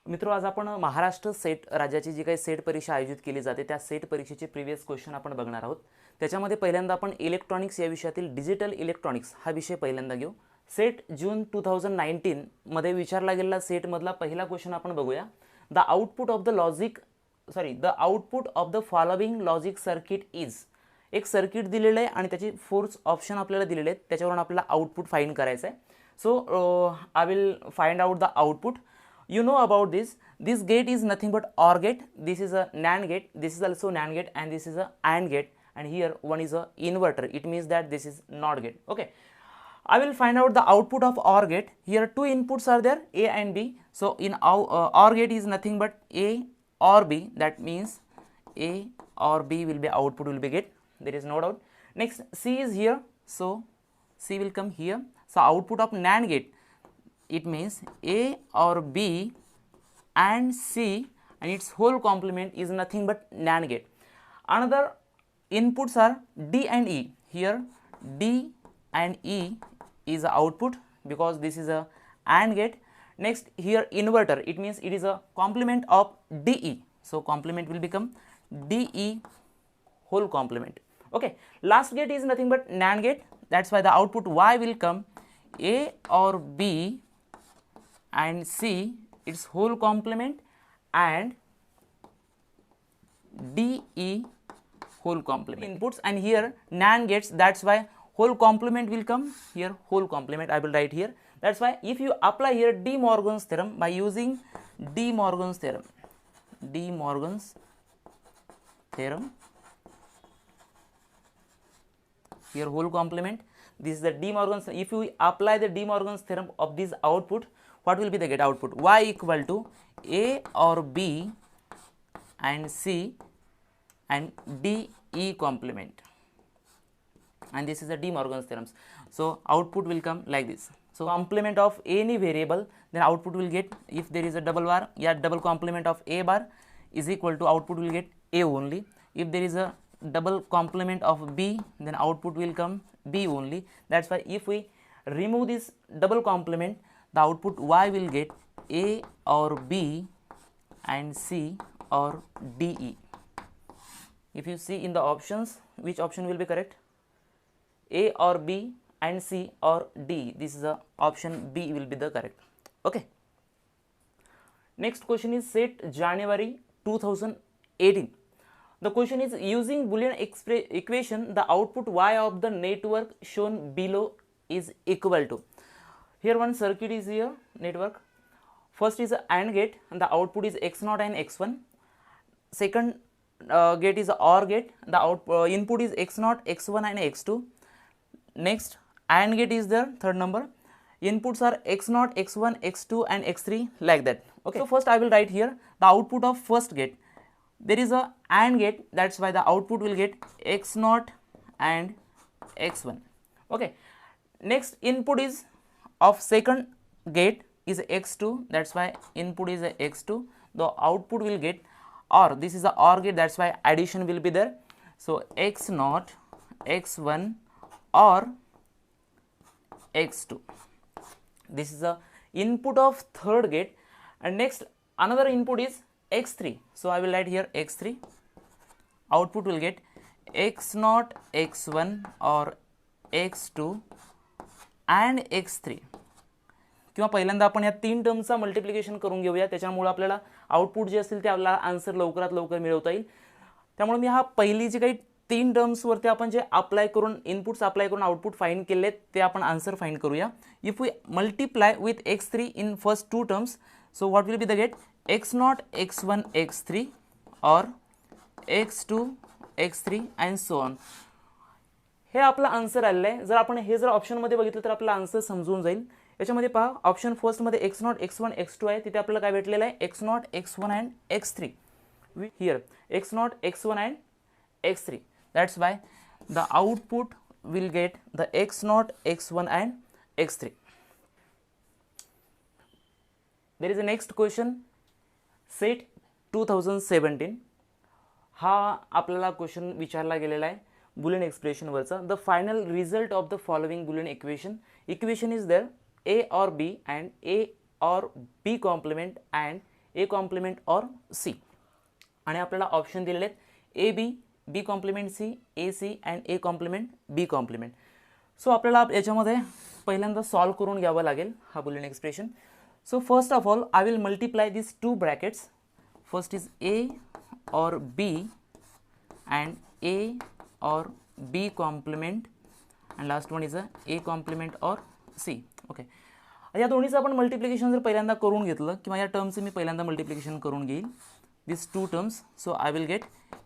मित्रों, आज आपण महाराष्ट्र सेट राज्याची जी काही सेट परीक्षा आयोजित केली जाते त्या सेट परीक्षेचे प्रीवियस क्वेश्चन आपण बघणार आहोत। त्याच्यामध्ये पहिल्यांदा आपण इलेक्ट्रॉनिक्स या विषयातील डिजिटल इलेक्ट्रॉनिक्स हा विषय पहिल्यांदा घेऊ। सेट जून 2019 मध्ये विचारला गेलेला सेट मधला पहिला क्वेश्चन आपण बघूया। The output of the following logic circuit is. एक सर्किट दिलेलं आहे आणि त्याची फोर्स ऑप्शन आपल्याला दिलेले आहेत, त्याच्यावरून आपल्याला आउटपुट फाइंड करायचं आहे। So I will find out the output. You know about this. This gate is nothing but OR gate. This is a NAND gate. This is also NAND gate, and this is a AND gate. And here one is a inverter. It means that this is NOT gate. Okay. I will find out the output of OR gate. Here two inputs are there, A and B. So in OR gate is nothing but A or B. That means A or B will be output will be gate. There is no doubt. Next C is here. So C will come here. So output of NAND gate. It means A or B and C and its whole complement is nothing but NAND gate. Another inputs are D and E. Here D and E is the output because this is a AND gate. Next here inverter, it means it is a complement of DE. So complement will become DE whole complement. Okay, last gate is nothing but NAND gate. That's why the output Y will come A or B and C its whole complement and DE whole complement inputs, and here NAND gates, that's why whole complement will come here, whole complement I will write here. That's why if you apply here De Morgan's theorem by using De Morgan's theorem, here whole complement, this is the De Morgan's. If you apply the De Morgan's theorem of this output, what will be the get output? Y equal to A or B and C and DE complement, and this is the De Morgan's theorems. So output will come like this. So complement of any variable, then output will get, if there is a double bar, yeah, double complement of A bar is equal to output will get A only. If there is a double complement of B, then output will come B only. That's why if we remove this double complement, the output Y will get A or B and C or DE. If you see in the options, which option will be correct? A or B and C or D. This is the option B will be the correct. Okay. Next question is set January 2018. The question is using Boolean equation, the output Y of the network shown below is equal to. Here one circuit is here, network. First is a AND gate and the output is X0 and X1. Second gate is a OR gate, the input is X0, X1 and X2. Next AND gate is there, third number. Inputs are X0, X1, X2 and X3, like that. Okay. So first I will write here the output of first gate. There is a AND gate, that's why the output will get X0 and X1. Okay. Next input is of second gate is X2, that's why input is X2. The output will get OR, this is the OR gate, that's why addition will be there. So X0, X1 or X2. This is the input of third gate, and next another input is X3. So I will write here X3. Output will get X0, X1 or X2 and X3. किंवा पहिल्यांदा आपण या तीन टर्मचा multiplication करून घेऊया, त्याच्यामुळे आपल्याला output जे असतील ते आपल्याला आन्सर लवकरात लवकर मिळवता येईल. त्यामुळे मी हा पहिली जी काही तीन टर्म्स वरती आपण जे अप्लाय करून इनपुट्स अप्लाय करून आउटपुट फाइंड केले ते आपण आन्सर फाइंड करूया. If we multiply with X3 in first two terms, so what will be the gate? X0, X1, X3 or X2, X3 and so on. हे आपला answer आलेलं आहे. जर आपण हे जर ऑप्शनमध्ये बघितलं तर आपला आन्सर समजून जाईल. याच्यामध्ये पहा, ऑप्शन फर्स्टमध्ये X0, X1, X2 आहे, तिथे आपल्याला काय भेटलेलं आहे? X0, X1 and X3. Here X0, X1 and X3. That's why the output will get the X0, X1 and X3. There is a next question, set 2017. हा आपल्याला क्वेश्चन विचारला गेलेला आहे बुलियन एक्सप्रेशन वरचा. The final result of the following boolean equation is there A or B and A or B complement and A complement or C. आणि आपल्याला option दिलेले आहेत A B, B complement C, A C and A complement B complement. So आपल्याला याच्यामध्ये पहिल्यांदा solve करून घ्यावं लागेल हा boolean expression. So first of all I will multiply this two brackets. First is a और B and A or B complement and last one is a complement or C. Okay, या दोन्हीचं आपण multiplication जर पहिल्यांदा करून घेतलं किंवा या टर्मचं मी पहिल्यांदा मल्टिप्लिकेशन करून घेईल this two terms. So I will get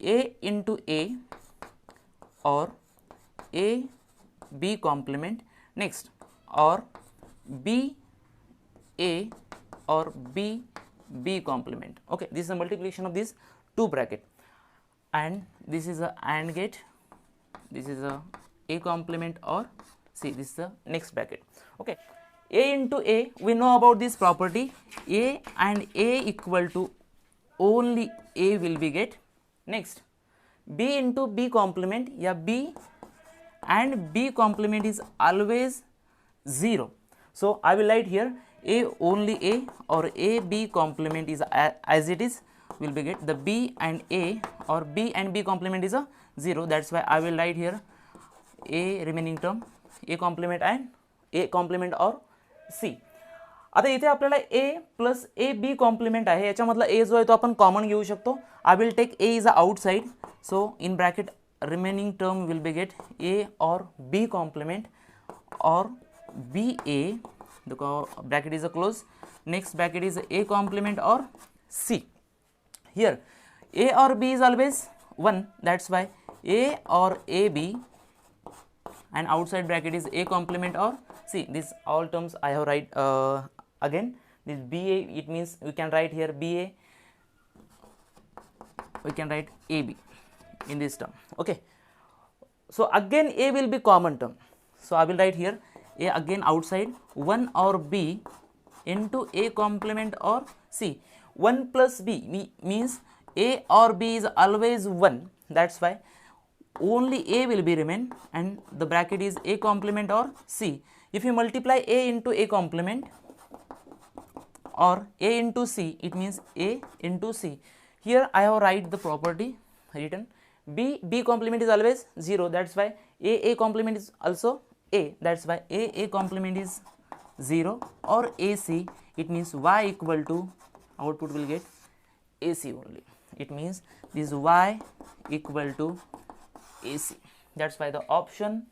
A into A or A B complement next or B A और B B complement. Okay, this is the multiplication of these two bracket. And this is a AND gate, this is a complement or C, this is the next bracket. Okay, A into A, we know about this property, A and A equal to only A will be get. Next, B into B complement, yeah, B and B complement is always 0. So I will write here A only A or A B complement is as it is will be get the B and A or B and B complement is a 0. That's why I will write here A remaining term A complement and A complement or C. आता इथे आपल्याला A plus A B complement आहे, याच्यामधला A जो आहे तो आपण common घेऊ शकतो. I will take A is a outside. So in bracket remaining term will be get A और B कॉम्प्लिमेंट और B A, the bracket is a close. Next bracket is A complement or C. Here A or B is always 1, that's why A or AB and outside bracket is A complement or C. These all terms I have write again. This BA, it means we can write here BA, we can write AB in this term. Okay, so again A will be common term, so I will write here A again outside 1 or B into A complement or C. 1 plus B means A or B is always 1, that's why only A will be remain and the bracket is A complement or C. If you multiply A into A complement or A into C, it means A into C. Here I have write the property written B complement is always 0, that's why A complement is also A, that's why A complement is 0 or AC, it means Y equal to output will get AC only. It means this Y equal to AC. That's why the option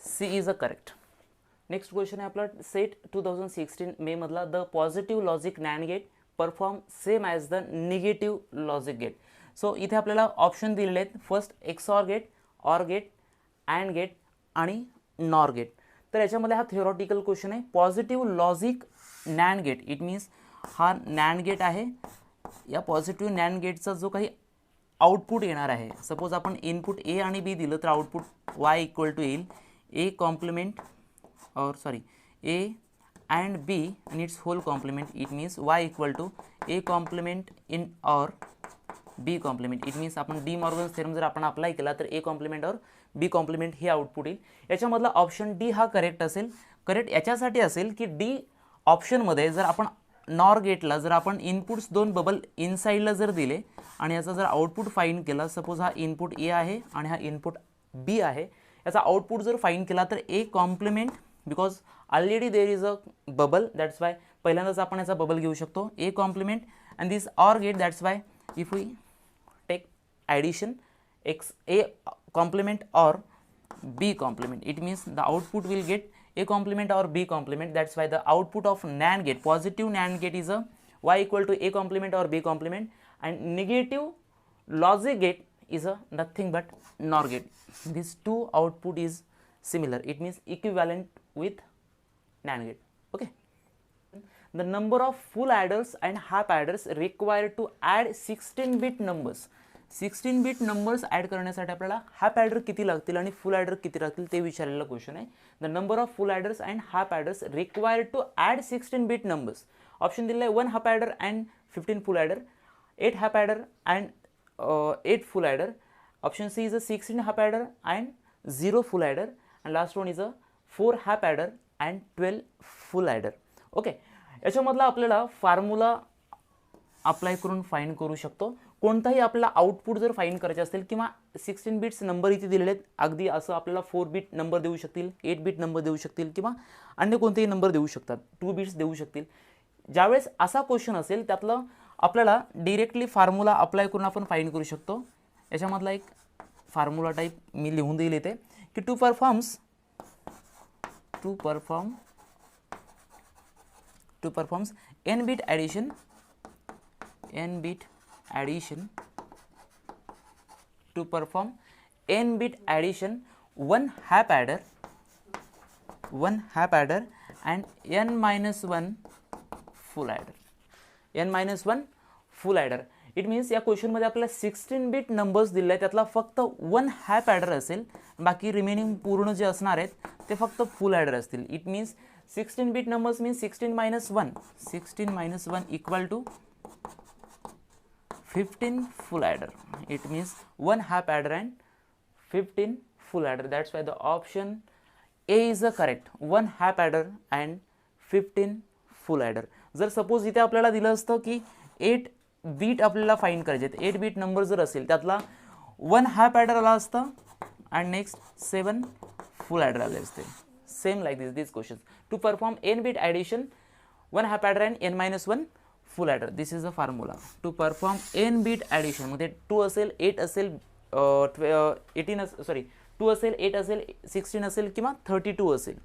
C is the correct. Next question आहे आपला set 2016 May मधला the positive logic NAND gate perform same as the negative logic gate. So इथे आपल्याला option दिलेले आहेत. First XOR gate, OR gate, AND gate आणि NOR gate. तर याच्यामध्ये हा थिओरॉटिकल क्वेश्चन आहे. Positive logic NAND gate, it means हा नॅन्ड गेट आहे. या पॉझिटिव्ह नॅन्ड गेटचा जो काही आउटपुट येणार आहे, सपोज आपण इनपुट ए आणि बी दिलं तर आउटपुट वाय इक्वल टू येईल A complement or sorry A and B in its whole complement, it means Y equal to A complement in or B complement. It means आपण De Morgan's theorem जर आपण apply केला तर A complement or B complement हे output येईल. याच्यामधला option D हा correct असेल. करेक्ट याच्यासाठी असेल की डी ऑप्शनमध्ये जर आपण नॉर गेटला जर आपण इनपुट्स दोन बबल इनसाइडला जर दिले आणि याचा जर आउटपुट फाइंड केला, सपोज हा इनपुट ए आहे आणि हा इनपुट बी आहे, याचा आउटपुट जर फाइंड केला तर A complement because already there is a bubble, that's why पहिल्यांदाच आपण याचा बबल घेऊ शकतो A complement and this or gate, that's why if we take addition X A complement और B complement, it means the output will get A complement or B complement. That's why the output of NAND gate, positive NAND gate is a Y equal to A complement or B complement, and negative logic gate is a nothing but NOR gate. These two output is similar, it means equivalent with NAND gate. Okay, the number of full adders and half adders required to add 16-bit numbers. 16-bit numbers add करण्यासाठी आपल्याला half adder किती लागतील आणि full adder किती लागतील ते विचारलेला question आहे. The number of full adders and half adders required to add 16-bit numbers. Option दिलेला आहे 1 half adder and 15 full adder, 8 half adder and 8 full adder. Option C is a 16 half adder and 0 full adder, and last one is a 4 half adder and 12 full adder. Okay, याच्यामधला आपल्याला formula apply करून find करू शकतो. कोणताही आपल्याला output जर find करायचे असेल किंवा 16 बिट्स नंबर इथे दिलेले आहेत, अगदी असं आपल्याला 4 बिट नंबर देऊ शकतील, 8 बिट नंबर देऊ शकतील किंवा अन्य कोणतेही नंबर देऊ शकतात, 2 बिट्स देऊ शकतील. ज्यावेळेस असा क्वेश्चन असेल त्यातलं आपल्याला डिरेक्टली फॉर्म्युला अप्लाय करून आपण फाइंड करू शकतो. याच्यामधला एक फॉर्म्युला टाइप मी लिहून देईल इथे की to performs n bit addition to perform n bit addition, one half adder and n minus 1 full adder. It means या क्वेश्चन मध्ये आपल्याला 16 बिट नंबर्स दिले आहेत, त्यातला फक्त 1 हाफ ॲडर असेल, बाकी रिमेनिंग पूर्ण जे असणार आहेत ते फक्त फुल ॲडर असतील. It means 16 bit numbers means 16 minus 1 equal to 15 full adder. It means 1 half adder and 15 full adder. That's why the option A is the correct. 1 half adder and 15 full adder. जर suppose इथे आपल्याला दिलं असतं की 8 beat आपल्याला find करायचे आहेत, 8 beat number जर असेल त्यातला 1 हाफ ॲडर आला असता अँड नेक्स्ट 7 फुल ॲडर आले असते. Same like this question. To perform n bit addition 1 half adder and n minus 1 full adder. This is the formula to perform n bit addition. मध्ये 2 असेल, 8 असेल, 2 असेल, 8 असेल, 16 असेल किंवा 32 असेल.